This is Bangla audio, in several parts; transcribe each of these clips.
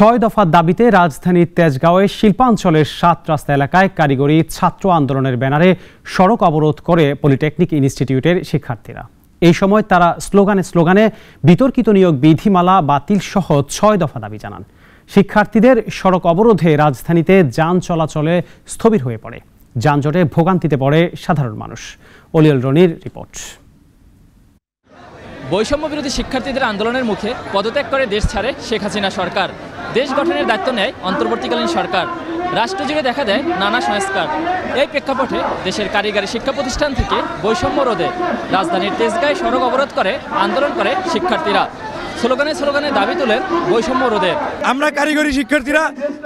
ছয় দফার দাবিতে রাজধানীর তেজগাঁওয়ে শিল্পাঞ্চলের ৭ রাস্তা এলাকায় কারিগরি ছাত্র আন্দোলনের ব্যানারে সড়ক অবরোধ করে পলিটেকনিক ইনস্টিটিউটের শিক্ষার্থীরা। এই সময় তারা স্লোগানে বিতর্কিত নিয়োগ বিধিমালা বাতিল সহ ৬ দফা দাবি জানান। শিক্ষার্থীদের সড়ক অবরোধে রাজধানীতে যান চলাচলে স্থবির হয়ে পড়ে। যানজটে ভোগান্তিতে পড়ে সাধারণ মানুষ। অলিয়ল রনির রিপোর্ট। বৈষম্য বিরোধী শিক্ষার্থীদের আন্দোলনের মুখে পদত্যাগ করে দেশ ছাড়ে শেখ হাসিনা সরকার। দেশ গঠনের দায়িত্ব নেয় অন্তর্বর্তীকালীন সরকার। রাষ্ট্রজুড়ে দেখা দেয় নানা সংস্কার। এই প্রেক্ষাপটে দেশের কারিগরি শিক্ষা প্রতিষ্ঠান থেকে বৈষম্য রোধে রাজধানীর তেজগাঁয়ে সড়ক অবরোধ করে আন্দোলন করে শিক্ষার্থীরা। স্লোগানে দাবি তোলেন বৈষম্য রোধে। আমরা কারিগরি শিক্ষার্থীরা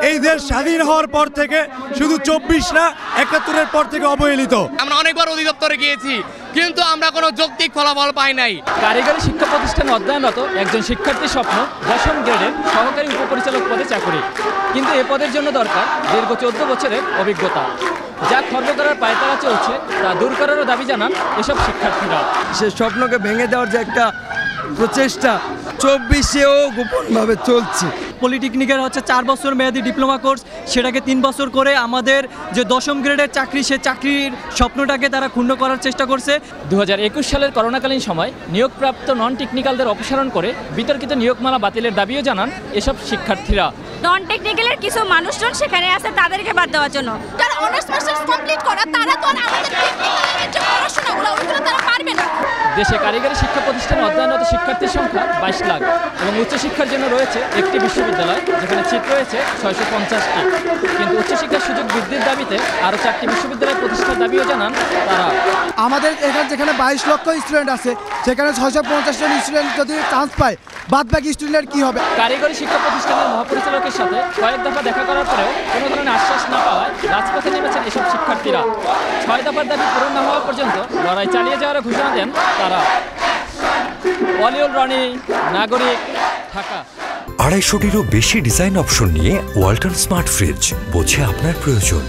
এই দেশ স্বাধীন হওয়ার পর থেকে শুধু ২৪ না ৭১-এর পর থেকে অবহেলিত। আমরা অনেকবার অধিদপ্তরে গিয়েছি, কিন্তু আমরা কোনো যৌক্তিক ফলাফল পাই নাই। কারিগরি শিক্ষা প্রতিষ্ঠানে অধ্যয়নরত একজন শিক্ষার্থীর স্বপ্ন ১০ম গ্রেডের সহকারী উপপরিচালক পদে চাকরি, কিন্তু এ পদের জন্য দরকার দীর্ঘ ১৪ বছরের অভিজ্ঞতা। যা খর্ব করার পায়তারা চলছে তা দূর করারও দাবি জানান এসব শিক্ষার্থীরা। সে স্বপ্নকে ভেঙে দেওয়ার যে একটা প্রচেষ্টা ২৪-এও গোপনভাবে চলছে। পলিটেকনিকের ৪ বছর মেয়াদী ডিপ্লোমা কোর্স, সেটাকে ৩ বছর করে আমাদের যে ১০ম গ্রেডের চাকরি, সে চাকরির স্বপ্নটাকে তারা ক্ষুণ্ণ করার চেষ্টা করছে। ২০২১ সালের করোনাকালীন সময় নিয়োগপ্রাপ্ত নন টেকনিক্যালদের অপসারণ করে বিতর্কিত নিয়োগমালা বাতিলের দাবিও জানান এসব শিক্ষার্থীরা। নন টেকনিক্যালের কিছু মানুষজন সেখানে আছে, তাদেরকে বাদ দেওয়ার জন্য। যারা অনার্স মাস্টার্স কমপ্লিট করা, তারা তো আমাদের টেকনিক্যালের যে পড়াশোনাগুলো ওগুলো তারা পারবে না। দেশে কারিগরি শিক্ষা প্রতিষ্ঠানে অধ্যয়নরত শিক্ষার্থীর সংখ্যা ২২ লাখ এবং উচ্চশিক্ষার জন্য রয়েছে একটি বিশ্ববিদ্যালয়, যেখানে সিট রয়েছে ৬৫০টি। কিন্তু উচ্চশিক্ষার সুযোগ বৃদ্ধির দাবিতে আরও ৪টি বিশ্ববিদ্যালয় প্রতিষ্ঠার দাবিও জানান তারা। আমাদের এখানে যেখানে ২২ লক্ষ স্টুডেন্ট আছে, সেখানে ৬৫০ জন স্টুডেন্ট যদি চান্স পায়, বাদ বাকি স্টুডেন্টের কী হবে? কারিগরি শিক্ষা প্রতিষ্ঠানের মহাপরিচালকের সাথে কয়েক দফা দেখা করার পরেও কোনো ধরনের আশ্বাস না পাওয়ায় রাজপথে নেমেছেন এসব শিক্ষার্থীরা। ৬ দফার দাবি পূরণ না হওয়া পর্যন্ত লড়াই চালিয়ে যাওয়ার ঘোষণা দেন তারা। অলিয়ল রনি, নাগরিক, ঢাকা। ২৫০টিরও বেশি ডিজাইন অপশন নিয়ে ওয়ালটন স্মার্ট ফ্রিজ, বোঝে আপনার প্রয়োজন।